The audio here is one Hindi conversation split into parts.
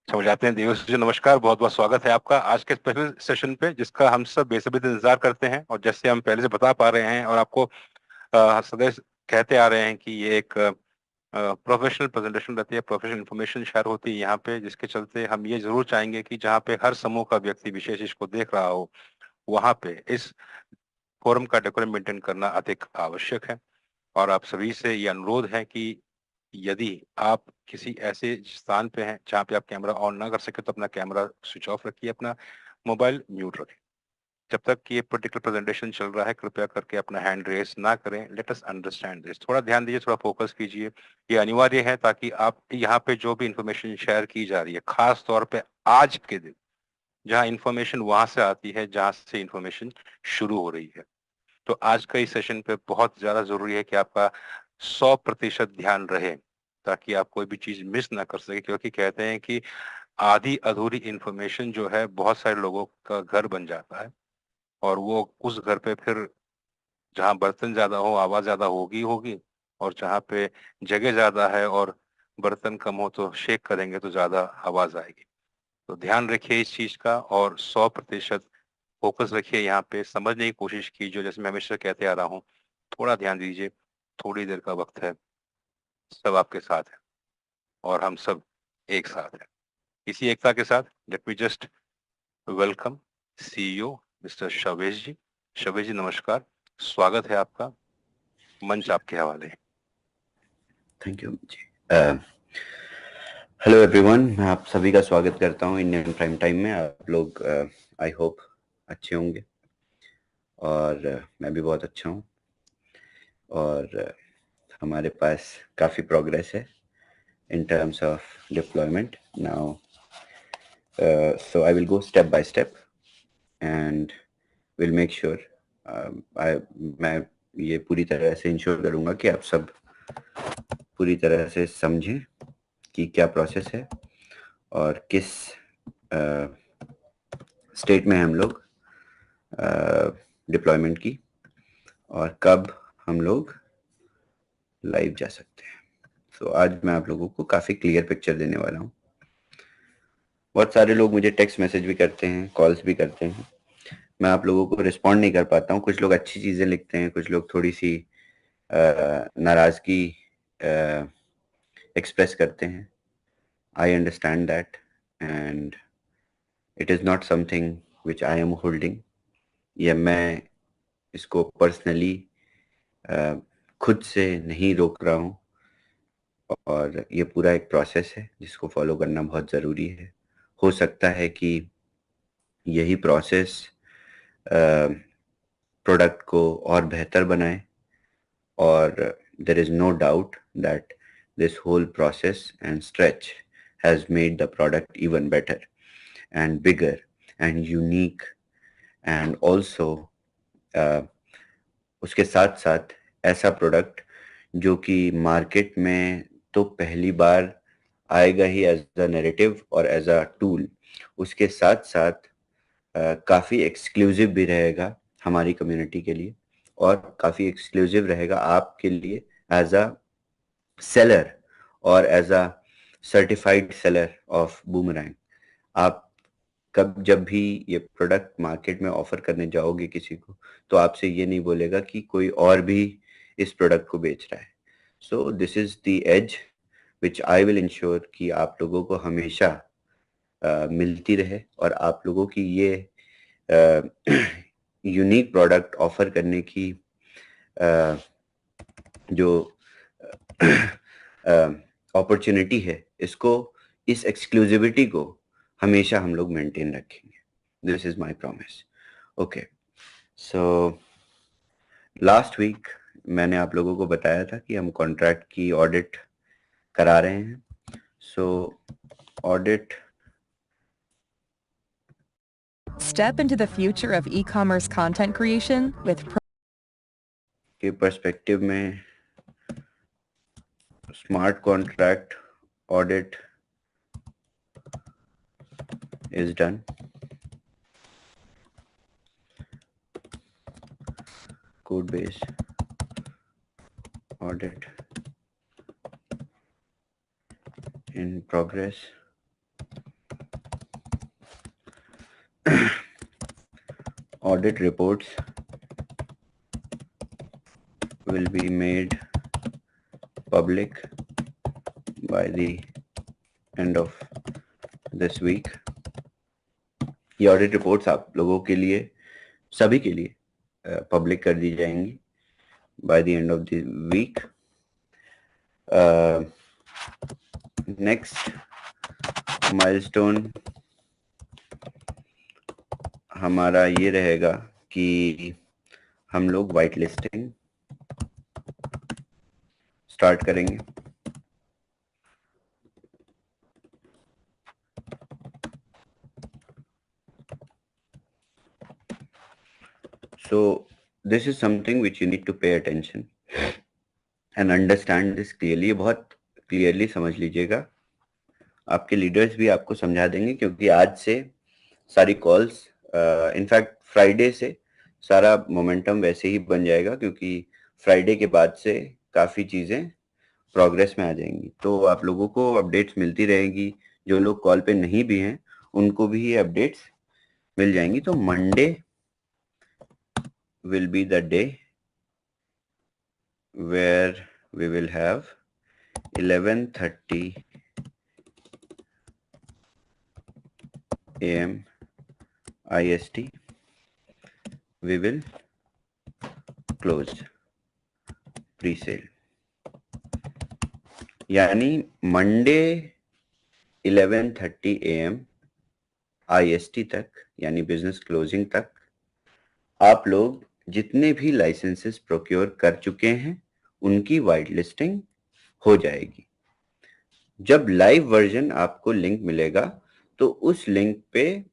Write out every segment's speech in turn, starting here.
समझ आते हैं। देवेश जी नमस्कार, बहुत बहुत स्वागत है आपका आज के स्पेशल सेशन पे, जिसका हम सब बेसब्री से इंतजार करते हैं। और जैसे हम पहले से बता पा रहे हैं और आपको सदैव कहते आ रहे हैं कि ये एक प्रोफेशनल प्रेजेंटेशन रहती है, प्रोफेशनल इंफॉर्मेशन शेयर होती है यहाँ पे, जिसके चलते हम ये जरूर चाहेंगे कि जहाँ पे हर समूह का व्यक्ति विशेष इसको देख रहा हो, वहां पे इस फोरम का डेकोरम मेंटेन करना अधिक आवश्यक है। और आप सभी से ये अनुरोध है कि यदि आप किसी ऐसे स्थान पे हैं जहाँ पे आप कैमरा ऑन ना कर सके, तो अपना कैमरा स्विच ऑफ रखिए, अपना मोबाइल म्यूट रखें। जब तक कि ये पर्टिकुलर प्रेजेंटेशन चल रहा है, कृपया करके अपना हैंड रेस ना करें। लेट अस अंडरस्टैंड दिस, थोड़ा ध्यान दीजिए, थोड़ा फोकस कीजिए। ये अनिवार्य है ताकि आप यहाँ पे जो भी इंफॉर्मेशन शेयर की जा रही है, खास तौर पे आज के दिन, जहाँ इंफॉर्मेशन वहां से आती है जहाँ से इंफॉर्मेशन शुरू हो रही है। तो आज का इस सेशन पे बहुत ज्यादा जरूरी है कि आपका 100% ध्यान रहे, ताकि आप कोई भी चीज मिस ना कर सके। क्योंकि कहते हैं कि आधी अधूरी इंफॉर्मेशन जो है बहुत सारे लोगों का घर बन जाता है, और वो उस घर पे फिर जहाँ बर्तन ज्यादा हो आवाज ज्यादा होगी होगी, और जहाँ पे जगह ज्यादा है और बर्तन कम हो तो शेक करेंगे तो ज्यादा आवाज आएगी। तो ध्यान रखिए इस चीज का, और 100% फोकस रखिए यहाँ पे, समझने की कोशिश कीजिए। जैसे मैं हमेशा कहते आ रहा हूँ, थोड़ा ध्यान दीजिए, थोड़ी देर का वक्त है, सब आपके साथ है, और हम सब एक साथ हैं। इसी एकता के साथ let me just welcome CEO mister Shavesh ji. Shavesh ji नमस्कार, स्वागत है आपका, मंच आपके हवाले है। थैंक यू जी। हेलो एवरीवन, मैं आप सभी का स्वागत करता हूं इंडियन प्राइम टाइम में। आप लोग आई होप अच्छे होंगे, और मैं भी बहुत अच्छा हूं। और हमारे पास काफ़ी प्रोग्रेस है in terms of deployment now. So I will go step by step and will make sure मैं ये पूरी तरह से इंश्योर करूंगा कि आप सब पूरी तरह से समझें कि क्या प्रोसेस है और किस स्टेट में हम लोग डिप्लॉयमेंट की, और कब हम लोग लाइव जा सकते हैं। सो आज मैं आप लोगों को काफ़ी क्लियर पिक्चर देने वाला हूँ। बहुत सारे लोग मुझे टेक्स्ट मैसेज भी करते हैं, कॉल्स भी करते हैं, मैं आप लोगों को रिस्पॉन्ड नहीं कर पाता हूँ। कुछ लोग अच्छी चीज़ें लिखते हैं, कुछ लोग थोड़ी सी नाराज़गी एक्सप्रेस करते हैं। I understand that, and it is not something which I am holding, या मैं इसको पर्सनली खुद से नहीं रोक रहा हूँ। और ये पूरा एक प्रोसेस है जिसको फॉलो करना बहुत ज़रूरी है। हो सकता है कि यही प्रोसेस प्रोडक्ट को और बेहतर बनाए, और there is no doubt that this whole process and stretch has made the product even better and bigger and unique, and also उसके साथ साथ ऐसा प्रोडक्ट जो कि मार्केट में तो पहली बार आएगा ही एज अ नैरेटिव और एज अ टूल, उसके साथ साथ काफ़ी एक्सक्लूसिव भी रहेगा हमारी कम्युनिटी के लिए, और काफ़ी एक्सक्लूसिव रहेगा आपके लिए एज अ सेलर और as a certified seller of Boomerang. आप कब जब भी ये प्रोडक्ट मार्केट में ऑफर करने जाओगे किसी को, तो आपसे ये नहीं बोलेगा कि कोई और भी इस प्रोडक्ट को बेच रहा है। So this is the age which I will ensure कि आप लोगों को हमेशा मिलती रहे, और आप लोगों की ये यूनिक प्रोडक्ट ऑफर करने की जो अपॉर्चुनिटी है, इसको, इस एक्सक्लूसिविटी को हमेशा हम लोग मेंटेन रखेंगे। This is my promise. Okay, so last week मैंने आप लोगों को बताया था कि हम कॉन्ट्रैक्ट की ऑडिट करा रहे हैं। सो audit Step into the future of e-commerce content creation with के पर्सपेक्टिव में smart contract audit is done. Code base audit in progress. audit reports will be made public by the end of this week. ये ऑडिट रिपोर्ट्स आप लोगों के लिए, सभी के लिए पब्लिक कर दी जाएंगी by the end of the week. Next milestone हमारा ये रहेगा कि हम लोग वाइट लिस्टिंग स्टार्ट करेंगे. So this is something which you need to pay attention and understand this clearly. बहुत clearly समझ लीजिएगा. आपके लीडर्स भी आपको समझा देंगे क्योंकि आज से सारी कॉल्स, इनफैक्ट फ्राइडे से सारा मोमेंटम वैसे ही बन जाएगा क्योंकि फ्राइडे के बाद से काफ़ी चीज़ें प्रोग्रेस में आ जाएंगी. तो आप लोगों को अपडेट्स मिलती रहेगी. जो लोग कॉल पे नहीं भी हैं उनको भी ये अपडेट्स मिल जाएंगी. तो Monday will be the day where we will have 11:30 a.m. IST. We will close pre-sale. यानी मंडे 11:30 a.m. IST तक, यानी बिजनेस क्लोजिंग तक आप लोग जितने भी लाइसेंसेस प्रोक्योर कर चुके हैं उनकी वाइट लिस्टिंग हो जाएगी. जब लाइव वर्जन आपको लिंक मिलेगा तो उस लिंक पे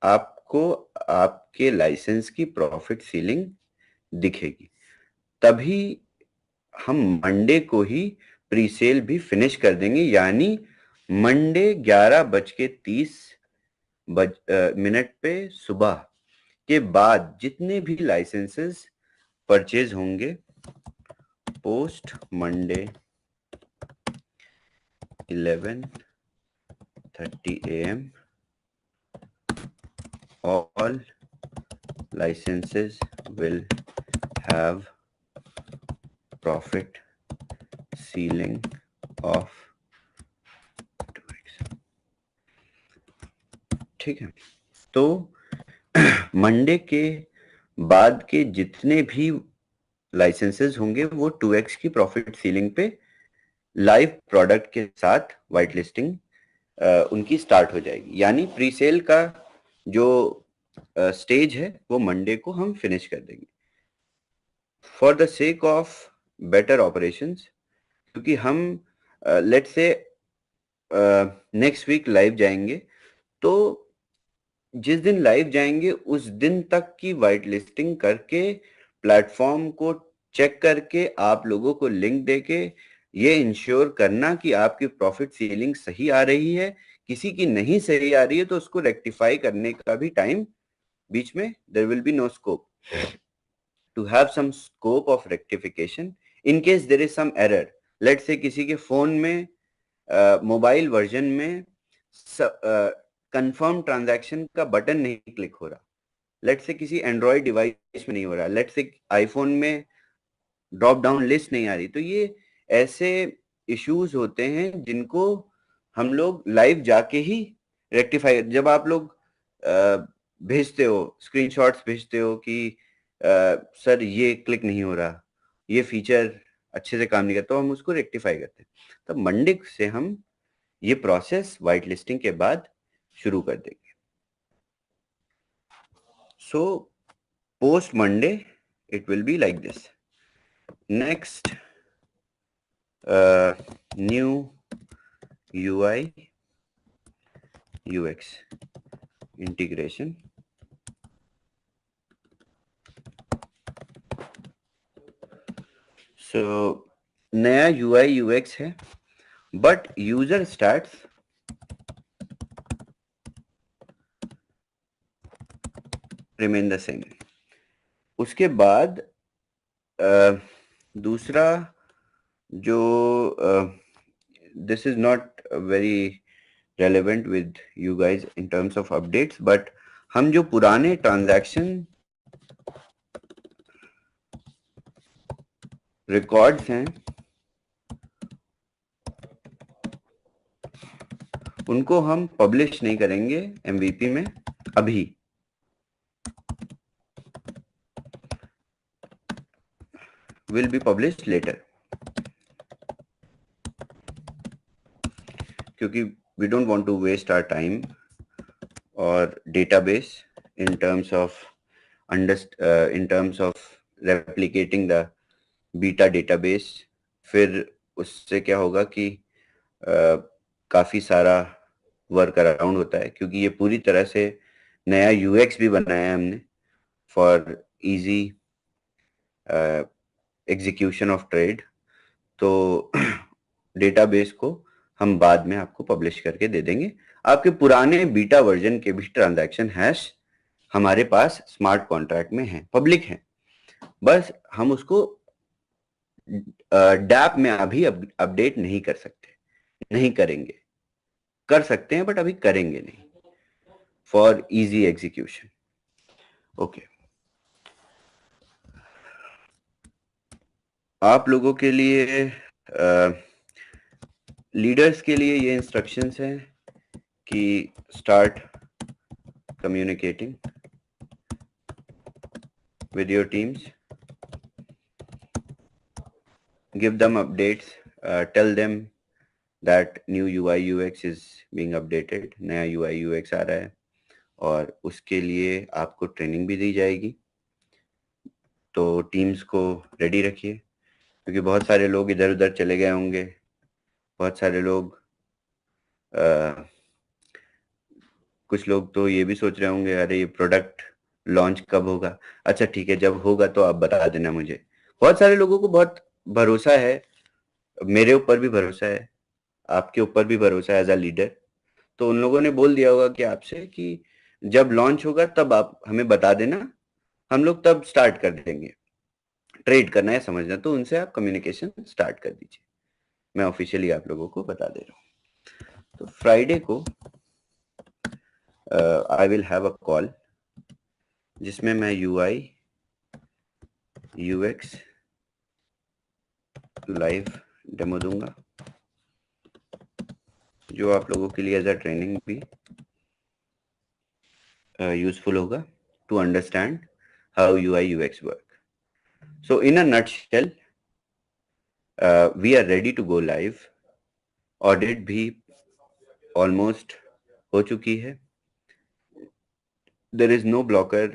आपको आपके लाइसेंस की प्रॉफिट सीलिंग दिखेगी. तभी हम मंडे को ही प्री सेल भी फिनिश कर देंगे. यानी मंडे 11:30 पे सुबह के बाद जितने भी लाइसेंसेस परचेज होंगे post Monday 11:30 a.m. all licenses will have profit ceiling of 2x. ठीक है. तो मंडे के बाद के जितने भी लाइसेंसेस होंगे वो 2x की प्रॉफिट सीलिंग पे लाइव प्रोडक्ट के साथ वाइट लिस्टिंग उनकी स्टार्ट हो जाएगी. यानी प्री सेल का जो स्टेज है वो मंडे को हम फिनिश कर देंगे. For the sake of better operations, क्योंकि हम let's say next week live जाएंगे तो जिस दिन लाइव जाएंगे उस दिन तक की वाइट लिस्टिंग करके प्लेटफॉर्म को चेक करके आप लोगों को लिंक देके ये इंश्योर करना कि आपकी प्रॉफिट सीलिंग सही आ रही है. किसी की नहीं सही आ रही है तो उसको रेक्टिफाई करने का भी टाइम बीच में, there will be no scope to have some scope of rectification in case there is some error. Let's say किसी के फोन में मोबाइल वर्जन में कंफर्म ट्रांजैक्शन का बटन नहीं क्लिक हो रहा. लेट्स से किसी एंड्रॉइड डिवाइस में नहीं हो रहा. लेट्स से आईफोन में ड्रॉप डाउन लिस्ट नहीं आ रही. तो ये ऐसे इश्यूज होते हैं जिनको हम लोग लाइव जाके ही रेक्टिफाई. जब आप लोग भेजते हो, स्क्रीनशॉट्स भेजते हो कि सर ये क्लिक नहीं हो रहा, ये फीचर अच्छे से काम नहीं करता, तो हम उसको रेक्टिफाई करते हैं. तो मंडे से हम ये प्रोसेस वाइट लिस्टिंग के बाद शुरू कर देंगे. So post Monday it will be like this. Next, new UI UX integration. So नया UI UX है but user stats remain the same. उसके बाद दूसरा जो this is not very relevant with you guys in terms of updates, but हम जो पुराने ट्रांजैक्शन रिकॉर्ड्स हैं उनको हम पब्लिश नहीं करेंगे MVP में अभी, will be published later, क्योंकि we don't want to waste our time or database in terms of replicating the beta database. फिर उससे क्या होगा कि काफी सारा वर्क अराउंड होता है, क्योंकि ये पूरी तरह से नया UX भी बनाया है हमने for easy execution of trade. तो डेटाबेस को हम बाद में आपको पब्लिश करके दे देंगे। आपके पुराने बीटा वर्जन के भी ट्रांजैक्शन हैश हमारे पास स्मार्ट कॉन्ट्रैक्ट में है, पब्लिक है, बस हम उसको डैप में अभी अपडेट नहीं कर सकते, नहीं करेंगे, कर सकते हैं बट अभी करेंगे नहीं, फॉर इजी एग्जीक्यूशन। ओके, आप लोगों के लिए लीडर्स के लिए ये इंस्ट्रक्शंस हैं कि start communicating with your teams, give them updates, tell them that new UI UX is being updated, नया UI UX आ रहा है और उसके लिए आपको ट्रेनिंग भी दी जाएगी। तो टीम्स को रेडी रखिए, क्योंकि बहुत सारे लोग इधर उधर चले गए होंगे, बहुत सारे लोग कुछ लोग तो ये भी सोच रहे होंगे अरे ये प्रोडक्ट लॉन्च कब होगा। अच्छा ठीक है, जब होगा तो आप बता देना मुझे। बहुत सारे लोगों को बहुत भरोसा है, मेरे ऊपर भी भरोसा है, आपके ऊपर भी भरोसा है एज अ लीडर। तो उन लोगों ने बोल दिया होगा कि आपसे कि जब लॉन्च होगा तब आप हमें बता देना, हम लोग तब स्टार्ट कर देंगे। ट्रेड करना है समझना, तो उनसे आप कम्युनिकेशन स्टार्ट कर दीजिए। मैं ऑफिशियली आप लोगों को बता दे रहा हूँ। तो फ्राइडे को I will have a call जिसमें मैं UI UX लाइव डेमो दूंगा, जो आप लोगों के लिए एज अ ट्रेनिंग भी यूजफुल होगा to understand how UI UX वर्क। So in a nutshell, we are ready to go live. Audit भी almost हो चुकी है। There is no blocker,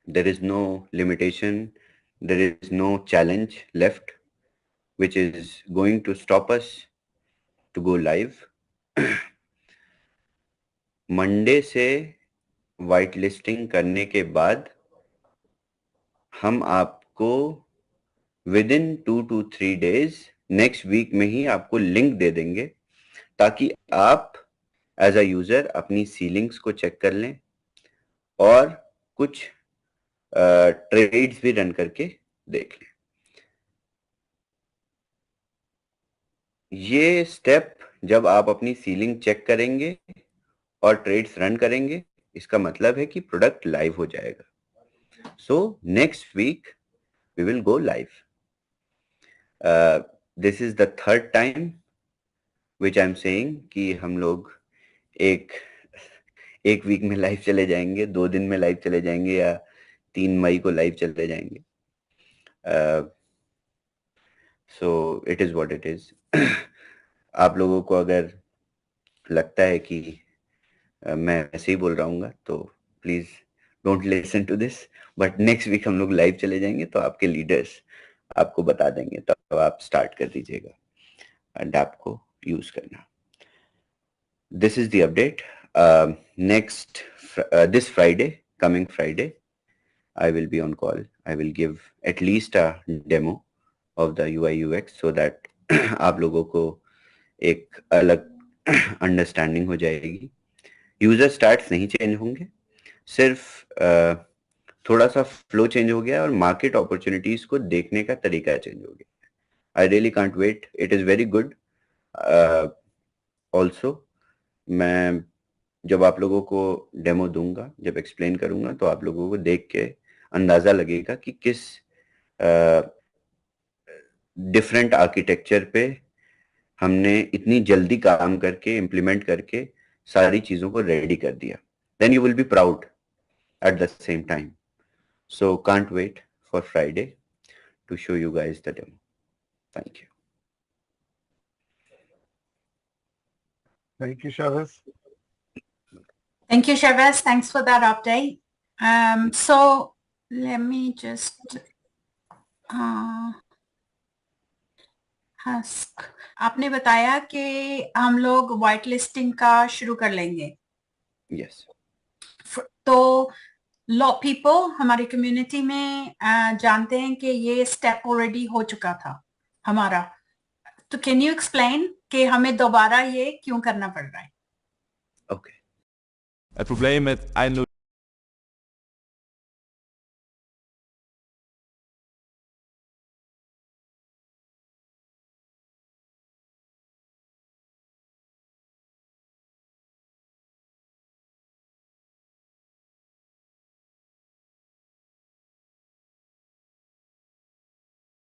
there is no limitation, there is no challenge left which is going to stop us to go live. Monday से वाइट लिस्टिंग करने के बाद हम आपको within 2 to 3 days next week में ही आपको लिंक दे देंगे, ताकि आप एज अ यूजर अपनी सीलिंग्स को चेक कर लें और कुछ ट्रेड्स भी रन करके देख लें। ये स्टेप जब आप अपनी सीलिंग चेक करेंगे और ट्रेड्स रन करेंगे, इसका मतलब है कि प्रोडक्ट लाइव हो जाएगा। So next week we will go live. This is the third time which I am saying कि हम लोग एक वीक में लाइव चले जाएंगे, 2 दिन में लाइव चले जाएंगे, या 3 मई को लाइव चले जाएंगे। So it is what it is. आप लोगों को अगर लगता है कि मैं ऐसे ही बोल रहा हूँ तो please don't listen to this, but next week हम लोग लाइव चले जाएंगे तो आपके लीडर्स आपको बता देंगे, तो आप स्टार्ट कर दीजिएगा डैप को यूज करना। This is the update. Next this Friday, coming Friday, I will be on call. I will give at least a demo of the UI UX so that आप लोगों को एक अलग अंडरस्टैंडिंग हो जाएगी। यूजर स्टार्ट्स नहीं चेंज होंगे, सिर्फ थोड़ा सा फ्लो चेंज हो गया और मार्केट अपॉर्चुनिटीज को देखने का तरीका चेंज हो गया। I really can't wait, it is very good. Also मैं जब आप लोगों को डेमो दूंगा, जब एक्सप्लेन करूंगा, तो आप लोगों को देख के अंदाजा लगेगा कि किस डिफरेंट आर्किटेक्चर पे हमने इतनी जल्दी काम करके इम्प्लीमेंट करके सारी चीजों को रेडी कर दिया. Then you will be proud at the same time. So can't wait for Friday to show you guys the demo. Thank you. Thank you, Shavaz. Thank you, Shavaz. Thanks for that update. So let me just ask. आपने बताया कि हम लोग white listing का शुरू कर लेंगे. Yes. तो lot people हमारी community में जानते हैं कि ये step already हो चुका था हमारा. तो can you explain कि हमें दोबारा ये क्यों करना पड़ रहा है? Okay. Het probleem met